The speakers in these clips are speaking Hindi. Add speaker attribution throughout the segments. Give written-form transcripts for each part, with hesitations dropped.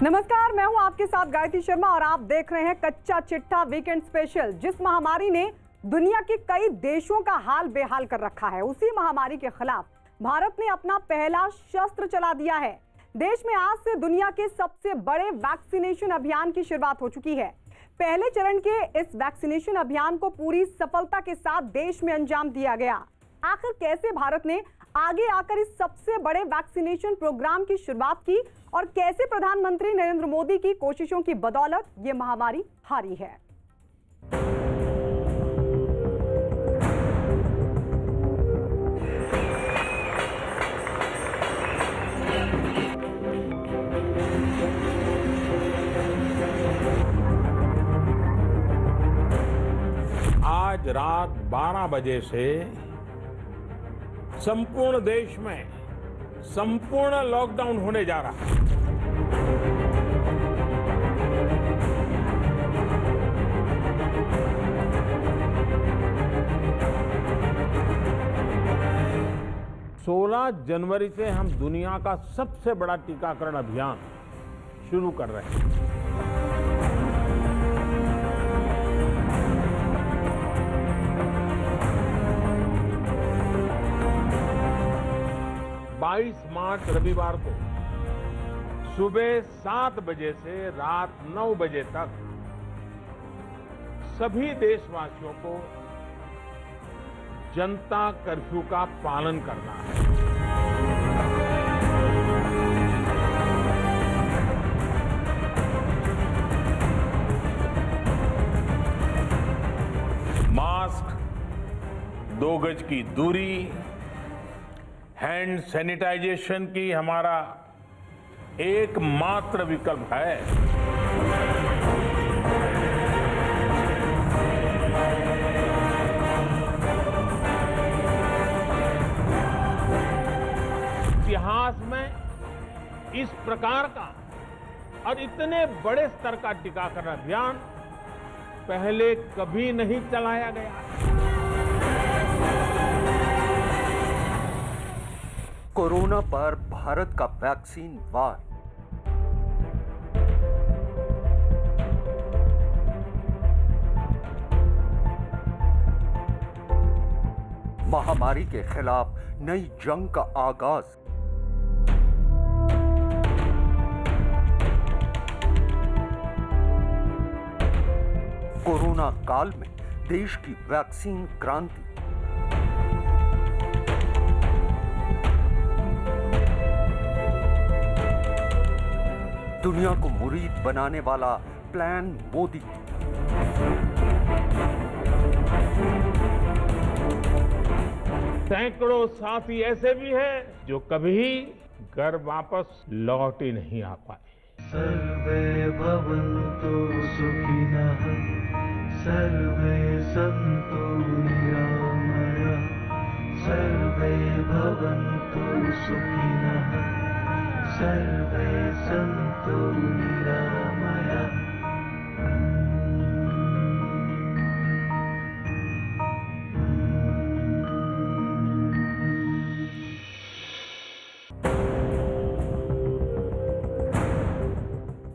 Speaker 1: नमस्कार, मैं हूं आपके साथ गायत्री शर्मा और आप देख रहे हैं कच्चा चिट्ठा वीकेंड स्पेशल। जिस महामारी ने दुनिया के कई देशों का हाल बेहाल कर रखा है, उसी महामारी के खिलाफ भारत ने अपना पहला शस्त्र चला दिया है। देश में आज से दुनिया के सबसे बड़े वैक्सीनेशन अभियान की शुरुआत हो चुकी है। पहले चरण के इस वैक्सीनेशन अभियान को पूरी सफलता के साथ देश में अंजाम दिया गया। आखिर कैसे भारत ने आगे आकर इस सबसे बड़े वैक्सीनेशन प्रोग्राम की शुरुआत की और कैसे प्रधानमंत्री नरेंद्र मोदी की कोशिशों की बदौलत ये महामारी हारी है।
Speaker 2: आज रात 12 बजे से संपूर्ण देश में संपूर्ण लॉकडाउन होने जा रहा है। सोलह जनवरी से हम दुनिया का सबसे बड़ा टीकाकरण अभियान शुरू कर रहे हैं। मार्च रविवार को सुबह 7 बजे से रात 9 बजे तक सभी देशवासियों को जनता कर्फ्यू का पालन करना है। मास्क, 2 गज की दूरी, हैंड सैनिटाइजेशन की हमारा एकमात्र विकल्प है। इतिहास में इस प्रकार का और इतने बड़े स्तर का टीकाकरण अभियान पहले कभी नहीं चलाया गया।
Speaker 3: कोरोना पर भारत का वैक्सीन वार। महामारी के खिलाफ नई जंग का आगाज। कोरोना काल में देश की वैक्सीन क्रांति। दुनिया को मुरीद बनाने वाला प्लान मोदी।
Speaker 2: सैकड़ों साथी ऐसे भी हैं जो कभी घर वापस लौट ही नहीं आ पाए।
Speaker 4: सर्वे भवन्तु सुखिनः, सर्वे सन्तु निरामयाः, सर्वे भवन्तु सुखिनः, सर्वे सन्तु निरामयाः।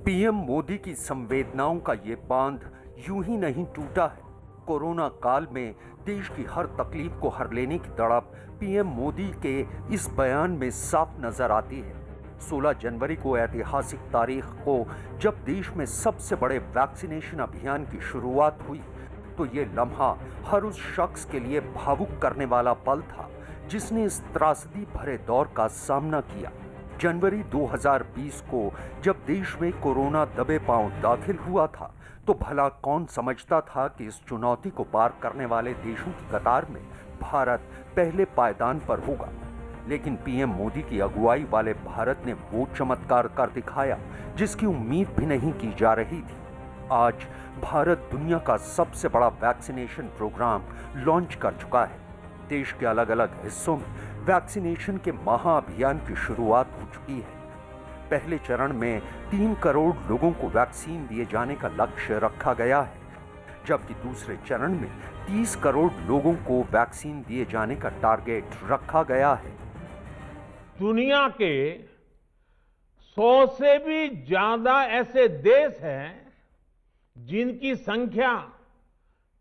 Speaker 3: पीएम मोदी की संवेदनाओं का ये बांध यूं ही नहीं टूटा है। कोरोना काल में देश की हर तकलीफ को हर लेने की तड़प पीएम मोदी के इस बयान में साफ नजर आती है। 16 जनवरी को ऐतिहासिक तारीख को जब देश में सबसे बड़े वैक्सीनेशन अभियान की शुरुआत हुई तो ये लम्हा हर उस शख्स के लिए भावुक करने वाला पल था जिसने इस त्रासदी भरे दौर का सामना किया। जनवरी 2020 को जब देश में कोरोना दबे पांव दाखिल हुआ था तो भला कौन समझता था कि इस चुनौती को पार करने वाले देशों की कतार में भारत पहले पायदान पर होगा। लेकिन पीएम मोदी की अगुवाई वाले भारत ने वो चमत्कार कर दिखाया जिसकी उम्मीद भी नहीं की जा रही थी। आज भारत दुनिया का सबसे बड़ा वैक्सीनेशन प्रोग्राम लॉन्च कर चुका है। देश के अलग अलग हिस्सों में वैक्सीनेशन के महाअभियान की शुरुआत हो चुकी है। पहले चरण में 3 करोड़ लोगों को वैक्सीन दिए जाने का लक्ष्य रखा गया है, जबकि दूसरे चरण में 30 करोड़ लोगों को वैक्सीन दिए जाने का टारगेट रखा गया है।
Speaker 2: दुनिया के 100 से भी ज्यादा ऐसे देश हैं जिनकी संख्या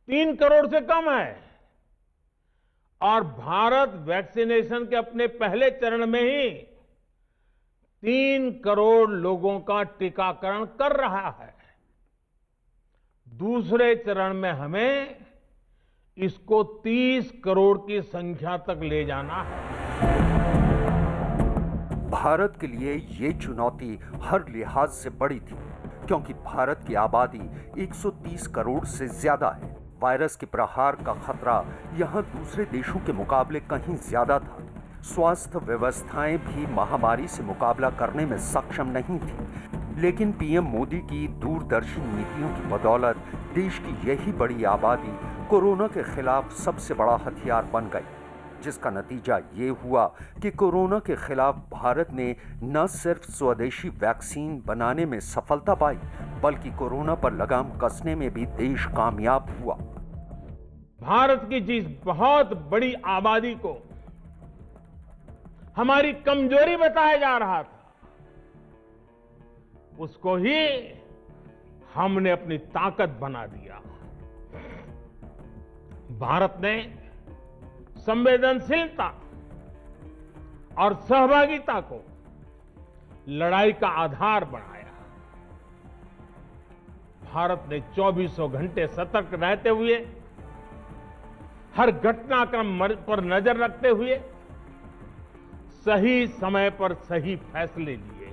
Speaker 2: 3 करोड़ से कम है और भारत वैक्सीनेशन के अपने पहले चरण में ही 3 करोड़ लोगों का टीकाकरण कर रहा है। दूसरे चरण में हमें इसको 30 करोड़ की संख्या तक ले जाना है।
Speaker 3: भारत के लिए ये चुनौती हर लिहाज से बड़ी थी, क्योंकि भारत की आबादी 130 करोड़ से ज्यादा है। वायरस के प्रहार का खतरा यहाँ दूसरे देशों के मुकाबले कहीं ज्यादा था। स्वास्थ्य व्यवस्थाएं भी महामारी से मुकाबला करने में सक्षम नहीं थी, लेकिन पीएम मोदी की दूरदर्शी नीतियों की बदौलत देश की यही बड़ी आबादी कोरोना के खिलाफ सबसे बड़ा हथियार बन गई, जिसका नतीजा ये हुआ कि कोरोना के खिलाफ भारत ने न सिर्फ स्वदेशी वैक्सीन बनाने में सफलता पाई, बल्कि कोरोना पर लगाम कसने में भी देश कामयाब हुआ।
Speaker 2: भारत की जिस बहुत बड़ी आबादी को हमारी कमजोरी बताया जा रहा था, उसको ही हमने अपनी ताकत बना दिया। भारत ने संवेदनशीलता और सहभागिता को लड़ाई का आधार बनाया। भारत ने 24 घंटे सतर्क रहते हुए, हर घटनाक्रम पर नजर रखते हुए सही समय पर सही फैसले लिए।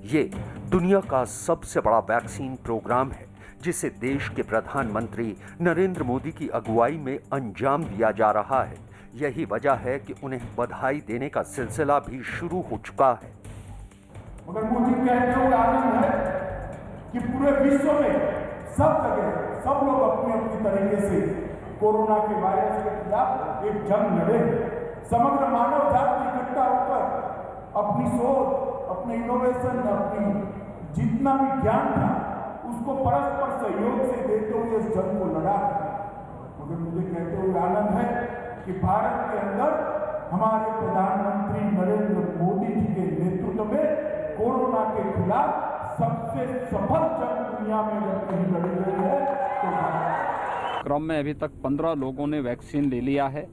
Speaker 3: ये दुनिया का सबसे बड़ा वैक्सीन प्रोग्राम है, जिसे देश के प्रधानमंत्री नरेंद्र मोदी की अगुवाई में अंजाम दिया जा रहा है। यही वजह है कि उन्हें बधाई देने का सिलसिला भी शुरू हो चुका है।
Speaker 5: मगर मुझे कहते हुए आनंद है कि पूरे विश्व में सब जगह सब लोग अपनी अपनी तरीके से कोरोना के वायरस के खिलाफ एक जंग लड़े। समग्र मानव जाति इकट्ठा होकर अपनी सोच, अपने इनोवेशन, अपनी जितना भी ज्ञान था उसको परस्पर सहयोग से देते हुए इस जंग को लड़ा। मगर मुझे कहते हुए आनंद है कि भारत के अंदर हमारे प्रधानमंत्री नरेंद्र मोदी जी के नेतृत्व में कोरोना के खिलाफ सबसे सफल जंग दुनिया में अगर कहीं लड़ी गई है तो
Speaker 6: क्रम में अभी तक 15 लोगों ने वैक्सीन ले लिया है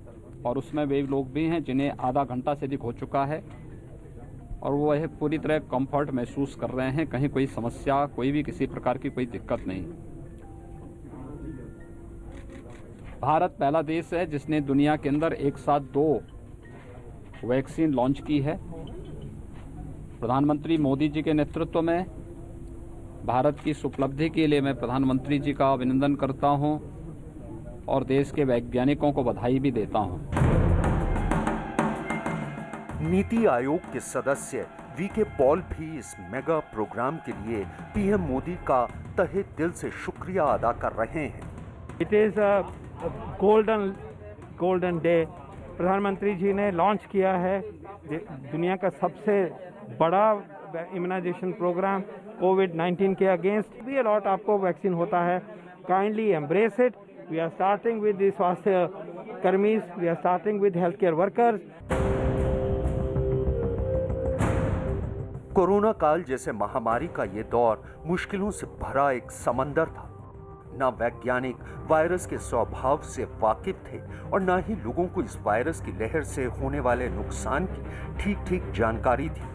Speaker 6: और उसमें वे लोग भी हैं जिन्हें आधा घंटा से अधिक हो चुका है और वो यह पूरी तरह कंफर्ट महसूस कर रहे हैं। कहीं कोई समस्या, कोई भी किसी प्रकार की कोई दिक्कत नहीं। भारत पहला देश है जिसने दुनिया के अंदर एक साथ 2 वैक्सीन लॉन्च की है। प्रधानमंत्री मोदी जी के नेतृत्व में भारत की इस उपलब्धि के लिए मैं प्रधानमंत्री जी का अभिनंदन करता हूं और देश के वैज्ञानिकों को बधाई भी देता हूं।
Speaker 3: नीति आयोग के सदस्य वीके पॉल भी इस मेगा प्रोग्राम के लिए पीएम मोदी का तहे दिल से शुक्रिया अदा कर रहे हैं।
Speaker 7: It is a golden day. प्रधानमंत्री जी ने लॉन्च किया है दुनिया का सबसे बड़ा इम्यूनाइजेशन प्रोग्राम कोविड-19 के अगेंस्ट। भी अलॉट आपको वैक्सीन होता है, kindly embrace it. We are starting with the स्वास्थ्य कर्मी, we are starting with health care workers.
Speaker 3: Corona काल जैसे महामारी का ये दौर मुश्किलों से भरा एक समंदर था। ना वैज्ञानिक वायरस के स्वभाव से वाकिफ थे और ना ही लोगों को इस वायरस की लहर से होने वाले नुकसान की ठीक जानकारी थी।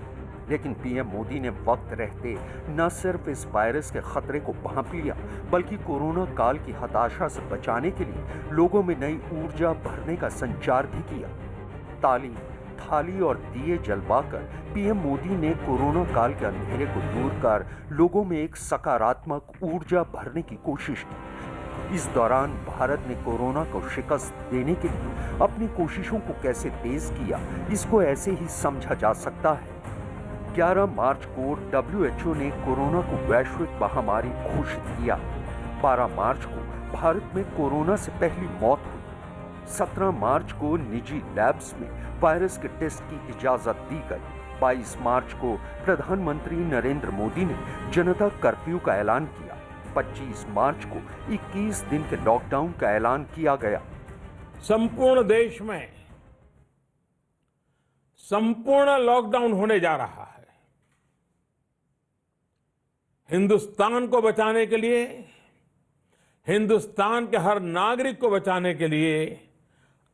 Speaker 3: लेकिन पीएम मोदी ने वक्त रहते न सिर्फ इस वायरस के खतरे को भांप लिया, बल्कि कोरोना काल की हताशा से बचाने के लिए लोगों में नई ऊर्जा भरने का संचार भी किया। ताली, थाली और दिए जलवाकर पीएम मोदी ने कोरोना काल के अंधेरे को दूर कर लोगों में एक सकारात्मक ऊर्जा भरने की कोशिश की। इस दौरान भारत ने कोरोना को शिकस्त देने के लिए अपनी कोशिशों को कैसे तेज किया, इसको ऐसे ही समझा जा सकता है। 11 मार्च को WHO ने कोरोना को वैश्विक महामारी घोषित किया। 12 मार्च को भारत में कोरोना से पहली मौत हुई। 17 मार्च को निजी लैब्स में वायरस के टेस्ट की इजाजत दी गई। 22 मार्च को प्रधानमंत्री नरेंद्र मोदी ने जनता कर्फ्यू का ऐलान किया। 25 मार्च को 21 दिन के लॉकडाउन का ऐलान किया गया।
Speaker 2: संपूर्ण देश में संपूर्ण लॉकडाउन होने जा रहा है। हिंदुस्तान को बचाने के लिए, हिंदुस्तान के हर नागरिक को बचाने के लिए,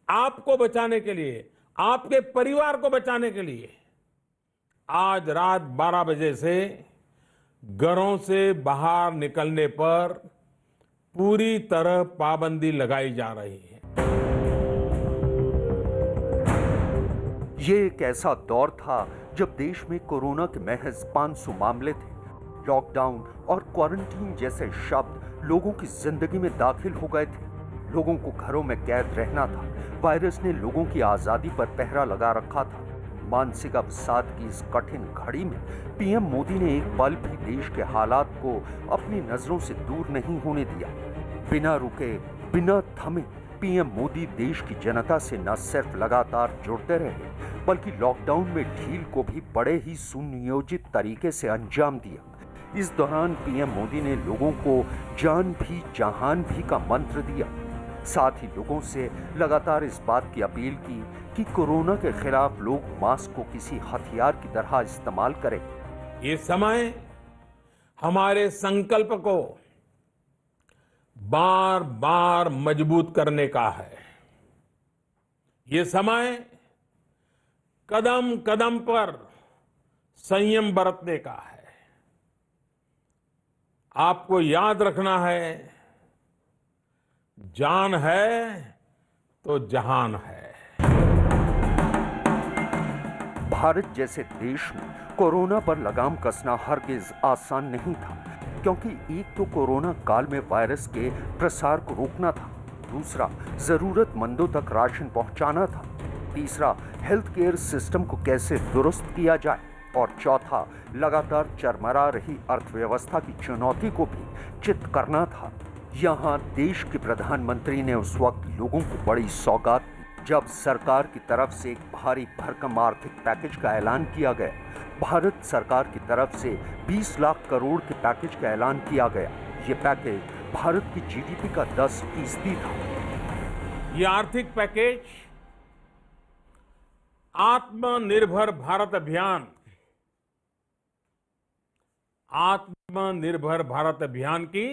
Speaker 2: आपको बचाने के लिए, आपके परिवार को बचाने के लिए आज रात 12 बजे से घरों से बाहर निकलने पर पूरी तरह पाबंदी लगाई जा रही है।
Speaker 3: ये एक ऐसा दौर था जब देश में कोरोना के महज 500 मामले थे। लॉकडाउन और क्वारंटीन जैसे शब्द लोगों की जिंदगी में दाखिल हो गए थे। लोगों को घरों में कैद रहना था। वायरस ने लोगों की आजादी पर पहरा लगा रखा था। मानसिक अवसाद की इस कठिन घड़ी में पीएम मोदी ने एक पल भी देश के हालात को अपनी नजरों से दूर नहीं होने दिया। बिना रुके, बिना थमे पीएम मोदी देश की जनता से न सिर्फ लगातार जुड़ते रहे, बल्कि लॉकडाउन में ढील को भी बड़े ही सुनियोजित तरीके से अंजाम दिया। इस दौरान पीएम मोदी ने लोगों को जान भी जहान भी का मंत्र दिया। साथ ही लोगों से लगातार इस बात की अपील की कि कोरोना के खिलाफ लोग मास्क को किसी हथियार की तरह इस्तेमाल करें।
Speaker 2: ये समय हमारे संकल्प को बार बार मजबूत करने का है। ये समय कदम कदम पर संयम बरतने का है। आपको याद रखना है, जान है तो जहान है।
Speaker 3: भारत जैसे देश में कोरोना पर लगाम कसना हरगिज आसान नहीं था, क्योंकि एक तो कोरोना काल में वायरस के प्रसार को रोकना था, दूसरा जरूरतमंदों तक राशन पहुंचाना था, तीसरा हेल्थ केयर सिस्टम को कैसे दुरुस्त किया जाए, और चौथा लगातार चरमरा रही अर्थव्यवस्था की चुनौती को भी चित करना था। यहाँ देश के प्रधानमंत्री ने उस वक्त लोगों को बड़ी सौगात दी जब सरकार की तरफ से एक भारी भरकम आर्थिक पैकेज का ऐलान किया गया। भारत सरकार की तरफ से 20 लाख करोड़ के पैकेज का ऐलान किया गया। ये पैकेज भारत की जीडीपी का 10% था।
Speaker 2: ये आर्थिक पैकेज आत्मनिर्भर भारत अभियान की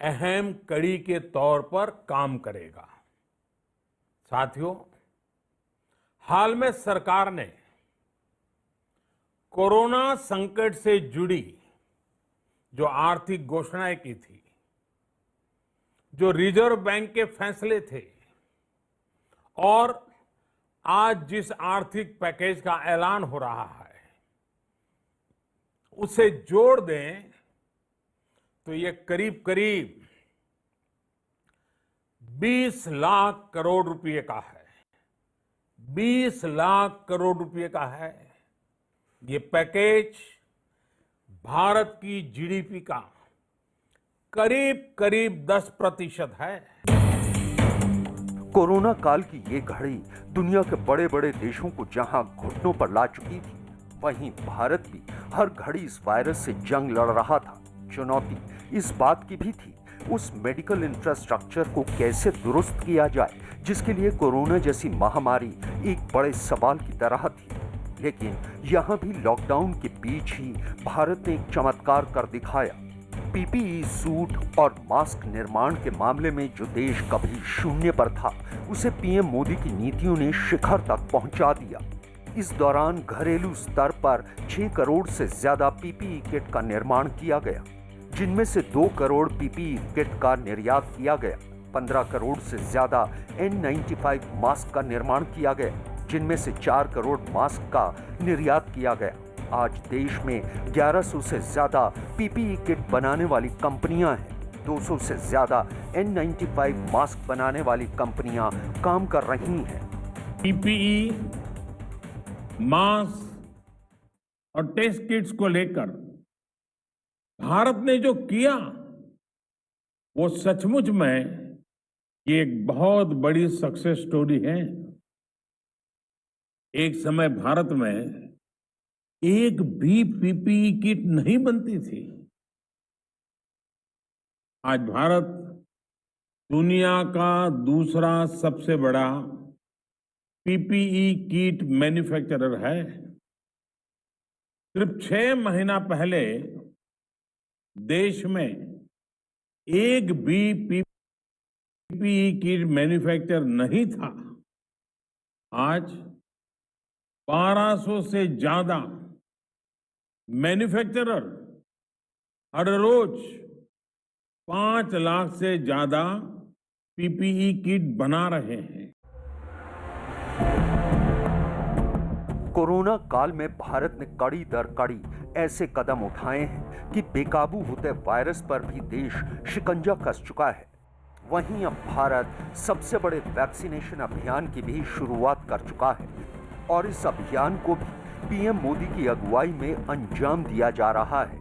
Speaker 2: अहम कड़ी के तौर पर काम करेगा। साथियों, हाल में सरकार ने कोरोना संकट से जुड़ी जो आर्थिक घोषणाएं की थी, जो रिजर्व बैंक के फैसले थे, और आज जिस आर्थिक पैकेज का ऐलान हो रहा है, उसे जोड़ दें तो ये करीब करीब 20 लाख करोड़ रुपए का है। 20 लाख करोड़ रुपए का है। ये पैकेज भारत की जीडीपी का करीब करीब 10% है।
Speaker 3: कोरोना काल की ये घड़ी दुनिया के बड़े बड़े देशों को जहां घुटनों पर ला चुकी थी, वहीं भारत भी हर घड़ी इस वायरस से जंग लड़ रहा था। चुनौती इस बात की भी थी, उस मेडिकल इंफ्रास्ट्रक्चर को कैसे दुरुस्त किया जाए, जिसके लिए कोरोना जैसी महामारी एक बड़े सवाल की तरह थी। लेकिन यहाँ भी लॉकडाउन के बीच ही भारत ने एक चमत्कार कर दिखाया। पीपीई सूट और मास्क निर्माण के मामले में जो देश कभी शून्य पर था, उसे पीएम मोदी की नीतियों ने शिखर तक पहुंचा दिया। इस दौरान घरेलू स्तर पर 6 करोड़ से ज्यादा पीपीई किट का निर्माण किया गया, जिनमें से 2 करोड़ पीपीई किट का निर्यात किया गया। 15 करोड़ से ज्यादा N95 मास्क का निर्माण किया गया, जिनमें से 4 करोड़ मास्क का निर्यात किया गया। आज देश में 1100 से ज्यादा पीपीई किट बनाने वाली कंपनियां हैं। 200 से ज्यादा N95 मास्क बनाने वाली कंपनियां काम कर रही हैं।
Speaker 2: पीपीई, मास्क और टेस्ट किट्स को लेकर भारत ने जो किया, वो सचमुच में ये एक बहुत बड़ी सक्सेस स्टोरी है। एक समय भारत में एक भी पीपीई किट नहीं बनती थी। आज भारत दुनिया का दूसरा सबसे बड़ा पीपीई किट मैन्युफैक्चरर है। सिर्फ 6 महीना पहले देश में एक भी पीपीई किट मैन्युफैक्चरर नहीं था। आज 1200 से ज्यादा मैन्युफैक्चरर हर रोज 5 लाख से ज्यादा पीपीई किट बना रहे हैं।
Speaker 3: कोरोना काल में भारत ने कड़ी दर कड़ी ऐसे कदम उठाए हैं कि बेकाबू होते वायरस पर भी देश शिकंजा कस चुका है। वहीं अब भारत सबसे बड़े वैक्सीनेशन अभियान की भी शुरुआत कर चुका है और इस अभियान को भी पीएम मोदी की अगुवाई में अंजाम दिया जा रहा है।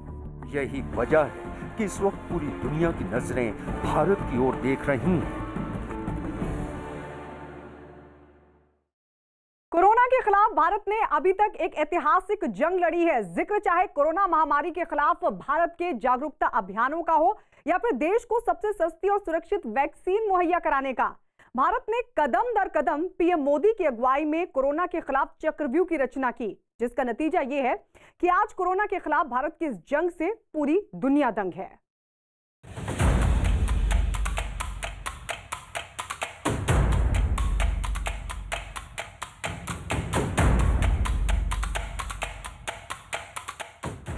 Speaker 3: यही वजह है कि इस वक्त पूरी दुनिया की नजरें भारत की ओर देख रही हैं।
Speaker 1: कोरोना के खिलाफ भारत ने अभी तक एक ऐतिहासिक जंग लड़ी है। जिक्र चाहे कोरोना महामारी के खिलाफ भारत के जागरूकता अभियानों का हो या फिर देश को सबसे सस्ती और सुरक्षित वैक्सीन मुहैया कराने का, भारत ने कदम दर कदम पीएम मोदी की अगुवाई में कोरोना के खिलाफ चक्रव्यूह की रचना की, जिसका नतीजा यह है कि आज कोरोना के खिलाफ भारत की इस जंग से पूरी दुनिया दंग है।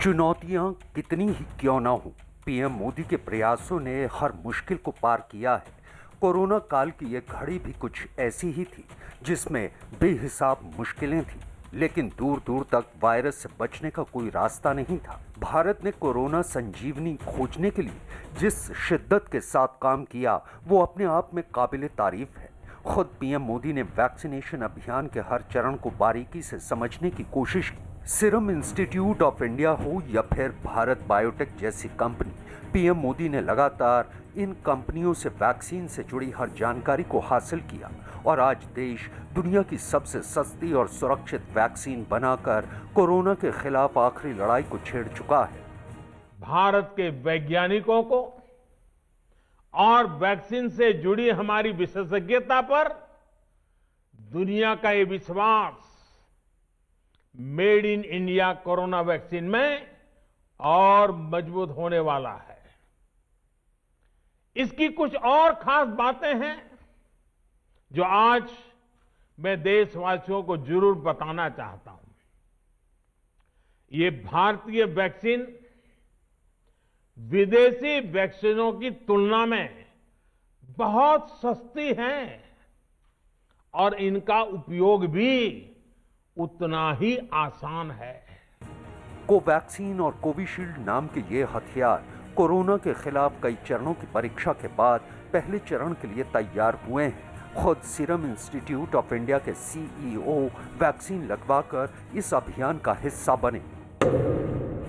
Speaker 3: चुनौतियां कितनी ही क्यों ना हो, पीएम मोदी के प्रयासों ने हर मुश्किल को पार किया है। कोरोना काल की ये घड़ी भी कुछ ऐसी ही थी जिसमें बेहिसाब मुश्किलें थी, लेकिन दूर दूर तक वायरस से बचने का कोई रास्ता नहीं था। भारत ने कोरोना संजीवनी खोजने के लिए जिस शिद्दत के साथ काम किया वो अपने आप में काबिले तारीफ है। खुद पीएम मोदी ने वैक्सीनेशन अभियान के हर चरण को बारीकी से समझने की कोशिश की। सीरम इंस्टीट्यूट ऑफ इंडिया हो या फिर भारत बायोटेक जैसी कंपनी, पीएम मोदी ने लगातार इन कंपनियों से वैक्सीन से जुड़ी हर जानकारी को हासिल किया और आज देश दुनिया की सबसे सस्ती और सुरक्षित वैक्सीन बनाकर कोरोना के खिलाफ आखिरी लड़ाई को छेड़ चुका है।
Speaker 2: भारत के वैज्ञानिकों को और वैक्सीन से जुड़ी हमारी विशेषज्ञता पर दुनिया का ये विश्वास made in India corona vaccine में और मजबूत होने वाला है। इसकी कुछ और खास बातें हैं जो आज मैं देशवासियों को जरूर बताना चाहता हूं। ये भारतीय वैक्सीन विदेशी वैक्सीनों की तुलना में बहुत सस्ती हैं और इनका उपयोग भी उतना ही आसान है।
Speaker 3: कोवैक्सीन और कोविशील्ड नाम के ये हथियार कोरोना के खिलाफ कई चरणों की परीक्षा के बाद पहले चरण के लिए तैयार हुए हैं। खुद सीरम इंस्टीट्यूट ऑफ इंडिया के सीईओ वैक्सीन लगवाकर इस अभियान का हिस्सा बने।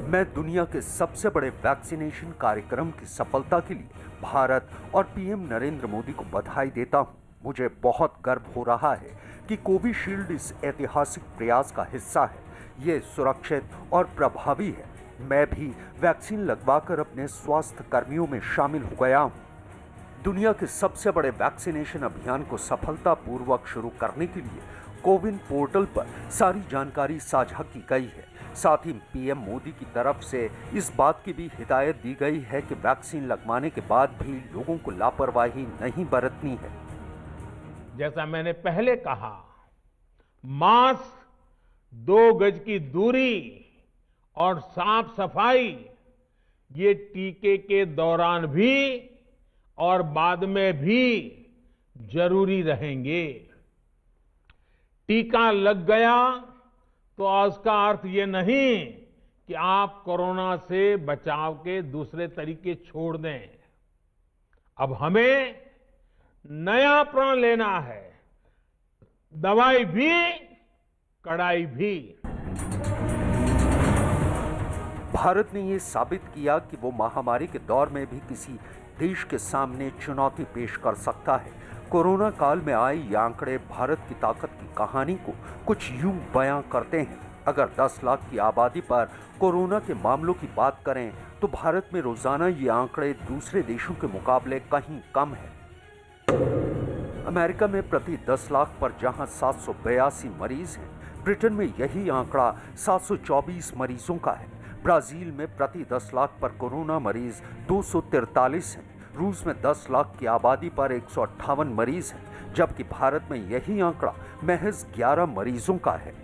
Speaker 3: मैं दुनिया के सबसे बड़े वैक्सीनेशन कार्यक्रम की सफलता के लिए भारत और पीएम नरेंद्र मोदी को बधाई देता हूं। मुझे बहुत गर्व हो रहा है कि कोविशील्ड इस ऐतिहासिक प्रयास का हिस्सा है। ये सुरक्षित और प्रभावी है। मैं भी वैक्सीन लगवाकर अपने स्वास्थ्य कर्मियों में शामिल हो गया हूं। दुनिया के सबसे बड़े वैक्सीनेशन अभियान को सफलतापूर्वक शुरू करने के लिए कोविन पोर्टल पर सारी जानकारी साझा की गई है। साथ ही पीएम मोदी की तरफ से इस बात की भी हिदायत दी गई है कि वैक्सीन लगवाने के बाद भी लोगों को लापरवाही नहीं बरतनी है।
Speaker 2: जैसा मैंने पहले कहा, मास्क, 2 गज की दूरी और साफ सफाई ये टीके के दौरान भी और बाद में भी जरूरी रहेंगे। टीका लग गया तो उसका अर्थ ये नहीं कि आप कोरोना से बचाव के दूसरे तरीके छोड़ दें। अब हमें नया प्रण लेना है, दवाई भी कड़ाई भी।
Speaker 3: भारत ने ये साबित किया कि वो महामारी के दौर में भी किसी देश के सामने चुनौती पेश कर सकता है। कोरोना काल में आए ये आंकड़े भारत की ताकत की कहानी को कुछ यूं बयां करते हैं। अगर 10 लाख की आबादी पर कोरोना के मामलों की बात करें तो भारत में रोजाना ये आंकड़े दूसरे देशों के मुकाबले कहीं कम है। अमेरिका में प्रति 10 लाख पर जहां 782 मरीज हैं, ब्रिटेन में यही आंकड़ा 724 मरीजों का है। ब्राजील में प्रति 10 लाख पर कोरोना मरीज 243 हैं। रूस में 10 लाख की आबादी पर 158 मरीज हैं, जबकि भारत में यही आंकड़ा महज 11 मरीजों का है।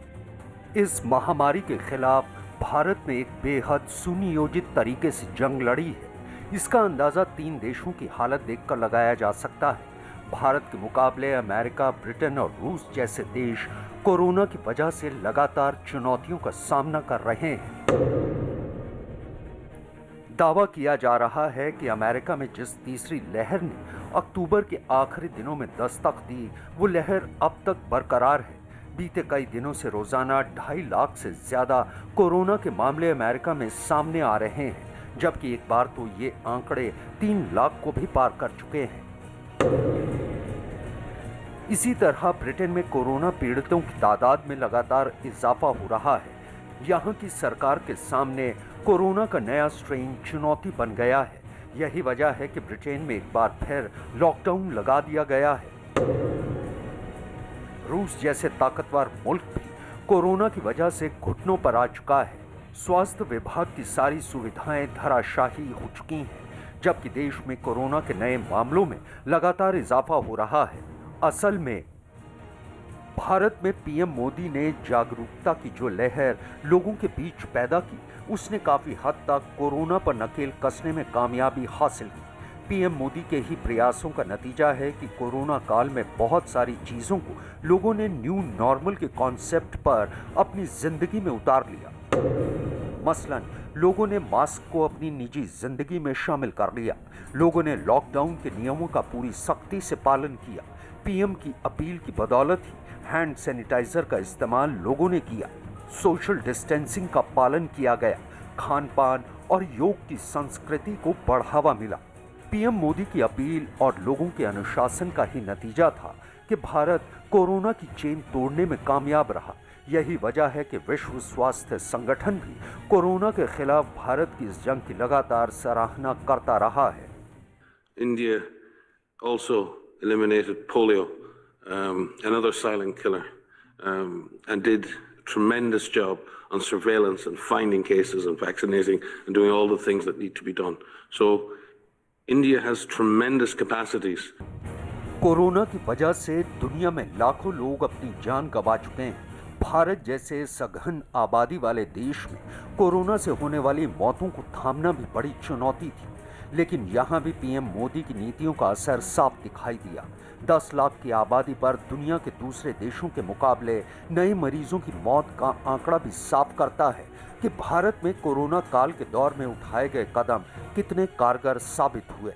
Speaker 3: इस महामारी के खिलाफ भारत ने एक बेहद सुनियोजित तरीके से जंग लड़ी है। इसका अंदाजा 3 देशों की हालत देखकर लगाया जा सकता है। भारत के मुकाबले अमेरिका, ब्रिटेन और रूस जैसे देश कोरोना की वजह से लगातार चुनौतियों का सामना कर रहे हैं। दावा किया जा रहा है कि अमेरिका में जिस तीसरी लहर ने अक्टूबर के आखिरी दिनों में दस्तक दी, वो लहर अब तक बरकरार है। बीते कई दिनों से रोजाना 2.5 लाख से ज्यादा कोरोना के मामले अमेरिका में सामने आ रहे हैं, जबकि एक बार तो ये आंकड़े 3 लाख को भी पार कर चुके हैं। इसी तरह ब्रिटेन में कोरोना पीड़ितों की तादाद में लगातार इजाफा हो रहा है। यहाँ की सरकार के सामने कोरोना का नया स्ट्रेन चुनौती बन गया है। यही वजह है कि ब्रिटेन में एक बार फिर लॉकडाउन लगा दिया गया है। रूस जैसे ताकतवर मुल्क भी कोरोना की वजह से घुटनों पर आ चुका है। स्वास्थ्य विभाग की सारी सुविधाएं धराशायी हो चुकी हैं, जबकि देश में कोरोना के नए मामलों में लगातार इजाफा हो रहा है। असल में भारत में पीएम मोदी ने जागरूकता की जो लहर लोगों के बीच पैदा की, उसने काफी हद तक कोरोना पर नकेल कसने में कामयाबी हासिल की। पीएम मोदी के ही प्रयासों का नतीजा है कि कोरोना काल में बहुत सारी चीजों को लोगों ने न्यू नॉर्मल के कॉन्सेप्ट पर अपनी जिंदगी में उतार लिया। मसलन लोगों ने मास्क को अपनी निजी जिंदगी में शामिल कर लिया। लोगों ने लॉकडाउन के नियमों का पूरी सख्ती से पालन किया। पीएम की अपील की बदौलत ही हैंड सैनिटाइजर का इस्तेमाल लोगों ने किया। सोशल डिस्टेंसिंग का पालन किया गया। खान पान और योग की संस्कृति को बढ़ावा मिला। पीएम मोदी की अपील और लोगों के अनुशासन का ही नतीजा था कि भारत कोरोना की चेन तोड़ने में कामयाब रहा। यही वजह है कि विश्व स्वास्थ्य संगठन भी कोरोना के खिलाफ भारत की इस जंग की लगातार सराहना करता रहा है।
Speaker 8: India also eliminated polio, another silent killer, and did a tremendous job on surveillance and finding cases and vaccinating and doing all the things that need to be done. So India has tremendous capacities.
Speaker 3: Corona की वजह से दुनिया में लाखों लोग अपनी जान गंवा चुके हैं। भारत जैसे सघन आबादी वाले देश में कोरोना से होने वाली मौतों को थामना भी बड़ी चुनौती थी, लेकिन यहाँ भी पीएम मोदी की नीतियों का असर साफ दिखाई दिया। 10 लाख की आबादी पर दुनिया के दूसरे देशों के मुकाबले नए मरीजों की मौत का आंकड़ा भी साफ करता है कि भारत में कोरोना काल के दौर में उठाए गए कदम कितने कारगर साबित हुए।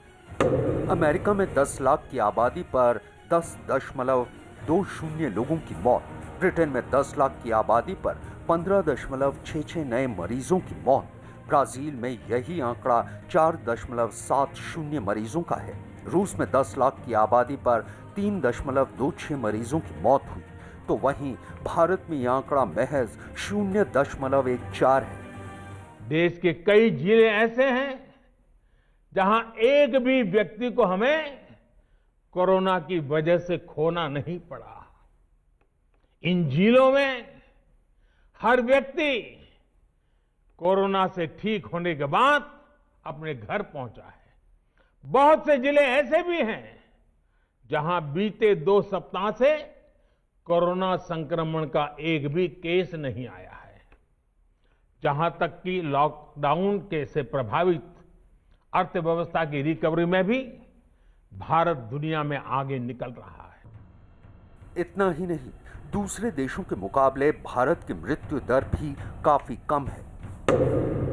Speaker 3: अमेरिका में 10 लाख की आबादी पर 10.20 लोगों की मौत, ब्रिटेन में 10 लाख की आबादी पर 15.66 नए मरीजों की मौत, ब्राजील में यही आंकड़ा 4.70 मरीजों का है। रूस में 10 लाख की आबादी पर 3.26 मरीजों की मौत हुई, तो वहीं भारत में यह आंकड़ा महज 0.14 है।
Speaker 2: देश के कई जिले ऐसे हैं जहां एक भी व्यक्ति को हमें कोरोना की वजह से खोना नहीं पड़ा। इन जिलों में हर व्यक्ति कोरोना से ठीक होने के बाद अपने घर पहुंचा है। बहुत से जिले ऐसे भी हैं जहां बीते 2 सप्ताह से कोरोना संक्रमण का एक भी केस नहीं आया है। जहां तक कि लॉकडाउन के से प्रभावित अर्थव्यवस्था की रिकवरी में भी भारत दुनिया में आगे निकल रहा है।
Speaker 3: इतना ही नहीं, दूसरे देशों के मुकाबले भारत की मृत्यु दर भी काफी कम है।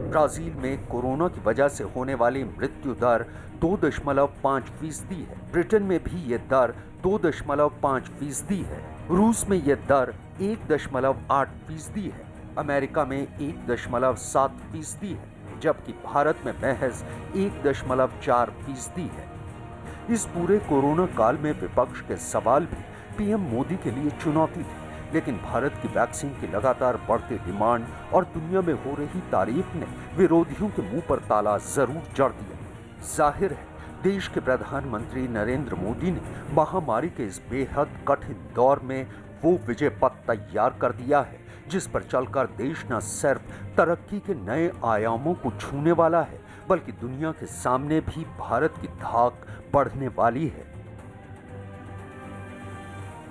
Speaker 3: ब्राजील में कोरोना की वजह से होने वाली मृत्यु दर 2.5% है। ब्रिटेन में भी ये दर 2.5% है। रूस में ये दर 1.8% है। अमेरिका में 1.7% है, जबकि भारत में महज 1.4% है। इस पूरे कोरोना काल में विपक्ष के सवाल भी पीएम मोदी के लिए चुनौती थी, लेकिन भारत की वैक्सीन की लगातार बढ़ती डिमांड और दुनिया में हो रही तारीफ ने विरोधियों के मुंह पर ताला जरूर जड़ दिया। जाहिर है देश के प्रधानमंत्री नरेंद्र मोदी ने महामारी के इस बेहद कठिन दौर में वो विजय पथ तैयार कर दिया है जिस पर चलकर देश न सिर्फ तरक्की के नए आयामों को छूने वाला है बल्कि दुनिया के सामने भी भारत की धाक बढ़ने वाली है।